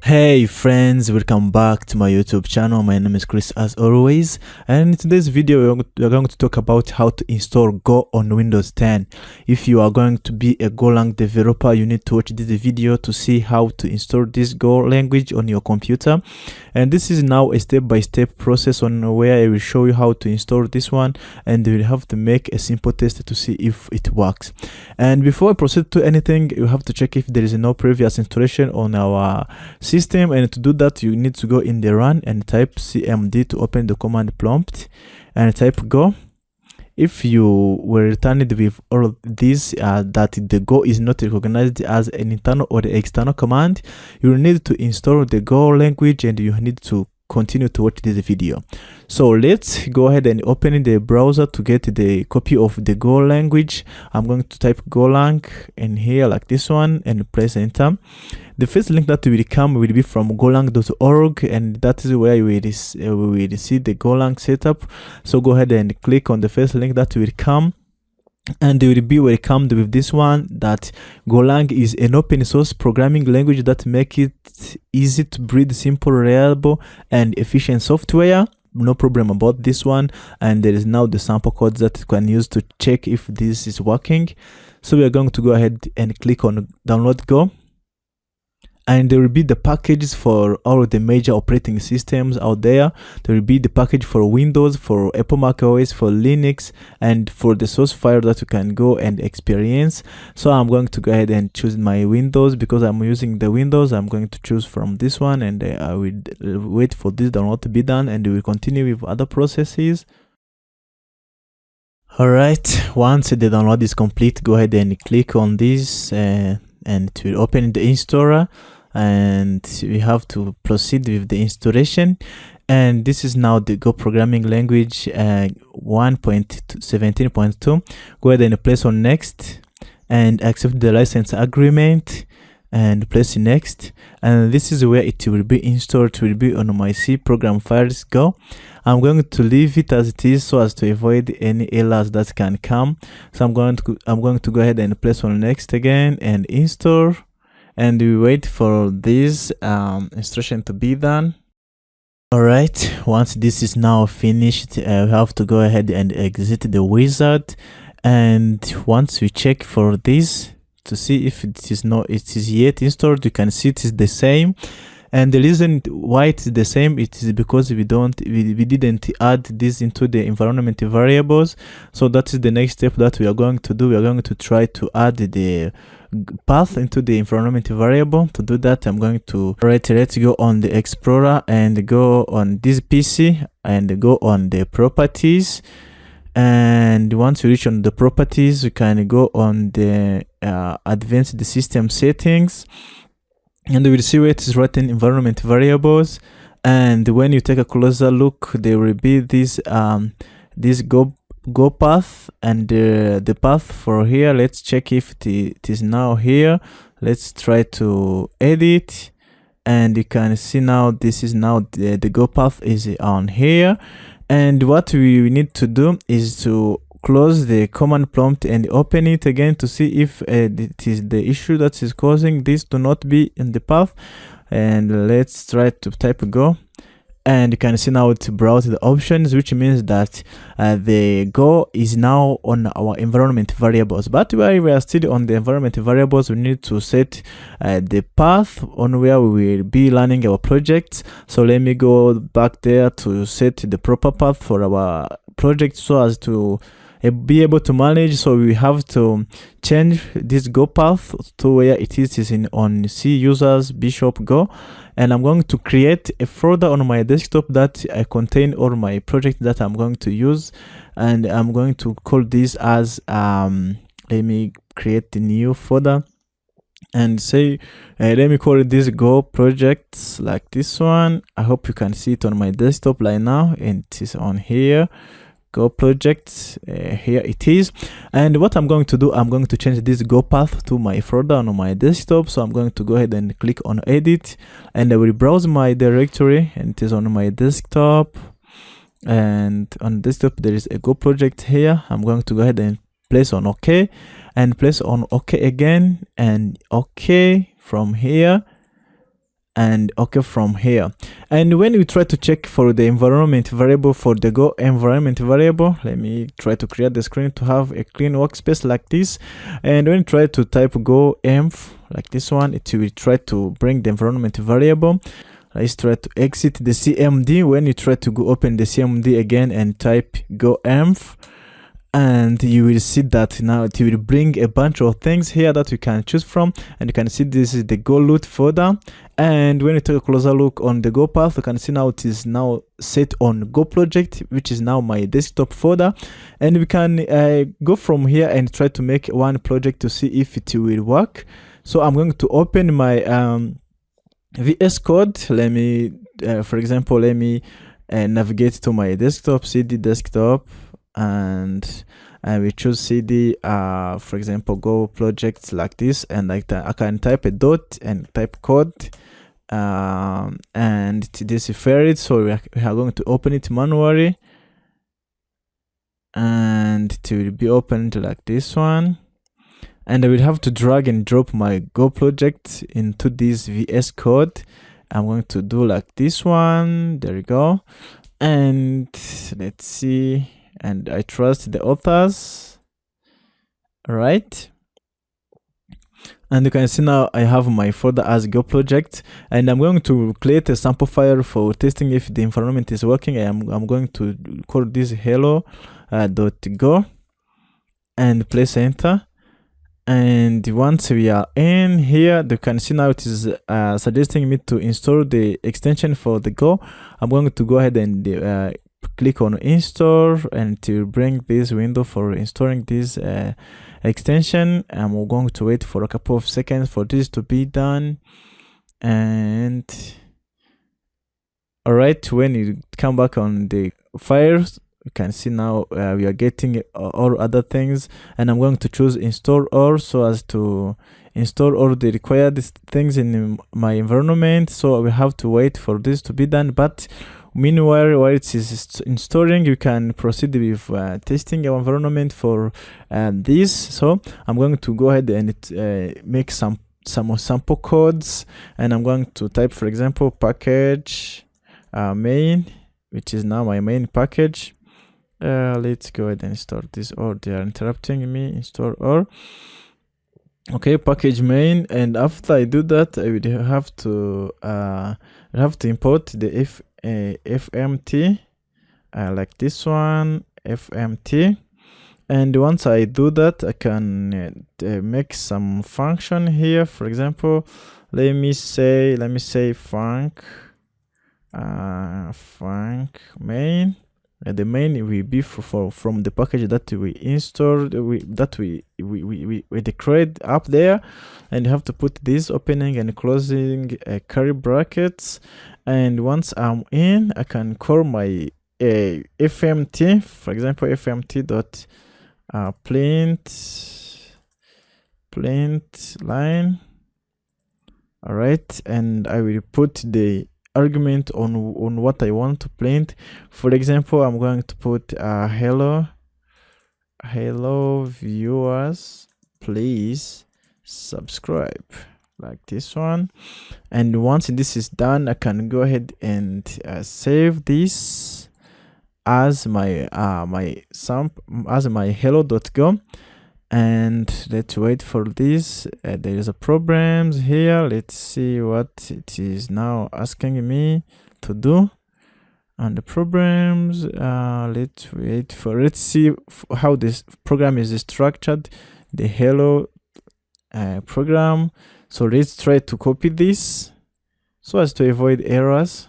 Hey friends, welcome back to my YouTube channel. My name is Chris as always, and in today's video we're going to talk about how to install Go on Windows 10. If you are going to be a Golang developer, you need to watch this video to see how to install this Go language on your computer. And this is now a step-by-step process on where I will show you how to install this one, and you will have to make a simple test to see if it works. And before I proceed to anything, you have to check if there is no previous installation on our system, and to do that you need to go in the run and type cmd to open the command prompt and type go. If you were returned with all of these that the Go is not recognized as an internal or the external command, you will need to install the Go language and you need to continue to watch this video. So let's go ahead and open the browser to get the copy of the Go language. I'm going to type Golang in here like this one and press enter. The first link that will come will be from golang.org, and that is where we will see the Golang Setup. So go ahead and click on the first link that will come, and you will be welcomed with this one, that Golang is an open source programming language that makes it easy to build simple, reliable and efficient software. No problem about this one, and there is now the sample codes that you can use to check if this is working. So we are going to go ahead and click on download Go, and there will be the packages for all of the major operating systems out there. There will be the package for Windows, for Apple Mac OS, for Linux, and for the source file that you can go and experience. So I'm going to go ahead and choose my Windows because I'm using the Windows. I'm going to choose from this one, and I will wait for this download to be done, and we will continue with other processes. Alright, once the download is complete, go ahead and click on this and it will open the installer, and we have to proceed with the installation. And this is now the Go programming language 1.17.2. Go ahead and place on next and accept the license agreement and press next, and this is where it will be installed. It will be on my C program files Go. I'm going to leave it as it is so as to avoid any errors that can come. So I'm going to go ahead and press on next again and install, and we wait for this instruction to be done. Alright, once this is now finished, we have to go ahead and exit the wizard, and once we check for this to see if it is yet installed, you can see it is the same. And the reason why it is the same, it is because we didn't add this into the environment variables. So that is the next step that we are going to do. We are going to try to add the path into the environment variable. To do that, I'm going to let's go on the Explorer and go on this PC and go on the properties. And once you reach on the properties, you can go on the advanced system settings, and you will see where it is written environment variables. And when you take a closer look, there will be this this go path, and the path for here. Let's check if it is now here. Let's try to edit, and you can see now this is now the go path is on here. And what we need to do is to close the command prompt and open it again to see if it is the issue that is causing this to not be in the path. And let's try to type Go, and you can see now it browse the options, which means that the Go is now on our environment variables. But while we are still on the environment variables, we need to set the path on where we will be running our projects. So let me go back there to set the proper path for our project so as to be able to manage. So we have to change this Go path to where it is in on C users Bishop Go, and I'm going to create a folder on my desktop that I contain all my projects that I'm going to use, and I'm going to call this as let me create the new folder and say let me call this Go projects like this one. I hope you can see it on my desktop right now, and it is on here. Go projects, here it is. And what I'm going to do, I'm going to change this Go path to my folder on my desktop. So I'm going to go ahead and click on edit, and I will browse my directory, and it is on my desktop. And on desktop there is a Go project here. I'm going to go ahead and place on OK, and place on OK again, and OK from here. and okay from here. And when we try to check for the environment variable for the Go environment variable, let me try to create the screen to have a clean workspace like this. And when you try to type go env like this one, it will try to bring the environment variable. Let's try to exit the CMD. When you try to go open the CMD again and type go env, and you will see that now it will bring a bunch of things here that you can choose from. And you can see this is the Go loot folder. And when you take a closer look on the Go path, you can see now it is now set on Go project, which is now my desktop folder. And we can go from here and try to make one project to see if it will work. So I'm going to open my VS Code. Let me for example, let me navigate to my desktop, cd desktop, and we choose cd, for example, Go projects like this, and I can type a dot and type code, and this is it. So we are going to open it manually, and it will be opened like this one. And I will have to drag and drop my Go project into this VS Code. I'm going to do like this one. There we go. And let's see. And I trust the authors. All right. And you can see now I have my folder as Go project, and I'm going to create a sample file for testing if the environment is working. I'm going to call this hello.go and press enter. And once we are in here, you can see now it is suggesting me to install the extension for the Go. I'm going to go ahead and click on install, and to bring this window for installing this extension. And we're going to wait for a couple of seconds for this to be done. And all right, when you come back on the files, you can see now we are getting all other things, and I'm going to choose install all so as to install all the required things in my environment. So we have to wait for this to be done, but meanwhile, while it is installing, you can proceed with testing your environment for this. So I'm going to go ahead and make some sample codes, and I'm going to type, for example, package main, which is now my main package. Let's go ahead and install this, or they are interrupting me. Install or okay, package main. And after I do that, I would have to import the fmt like this one, fmt. And once I do that, I can make some function here. For example, let me say func main. The main will be from the package that we installed, that we declared up there. And you have to put this opening and closing curly brackets. And once I'm in, I can call my fmt, for example, fmt dot print line. All right, and I will put the argument on what I want to print. For example, I'm going to put hello viewers, please subscribe, like this one. And once this is done, I can go ahead and save this as my my hello.go. And let's wait for this. There is a problems here. Let's see what it is now asking me to do. And the programs, let's see how this program is structured, the hello program. So let's try to copy this so as to avoid errors.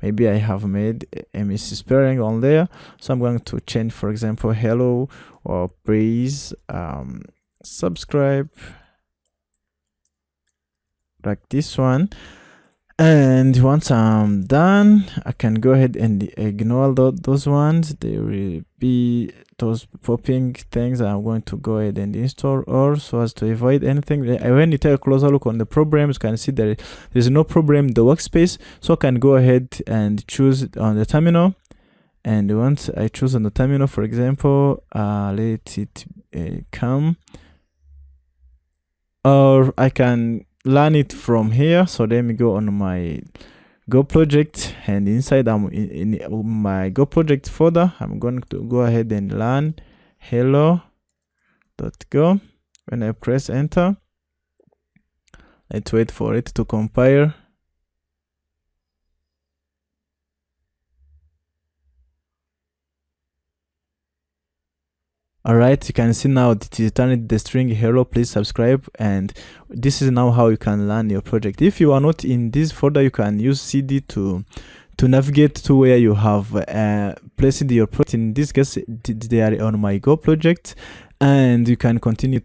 Maybe I have made a misspelling on there, so I'm going to change, for example, hello or please subscribe, like this one. And once I'm done, I can go ahead and ignore those ones. There will be those popping things. I'm going to go ahead and install all so as to avoid anything. When you take a closer look on the programs, you can see that there's no problem in the workspace. So I can go ahead and choose on the terminal. And once I choose on the terminal, for example, let it come. Or I can learn it from here. So let me go on my Go project, and inside I'm in my Go project folder. I'm going to go ahead and learn hello.go. When I press enter, let's wait for it to compile. Alright, you can see now it is turning the string hello, please subscribe, and this is now how you can learn your project. If you are not in this folder, you can use CD to navigate to where you have placed your project. In this case, they are on my Go project, and you can continue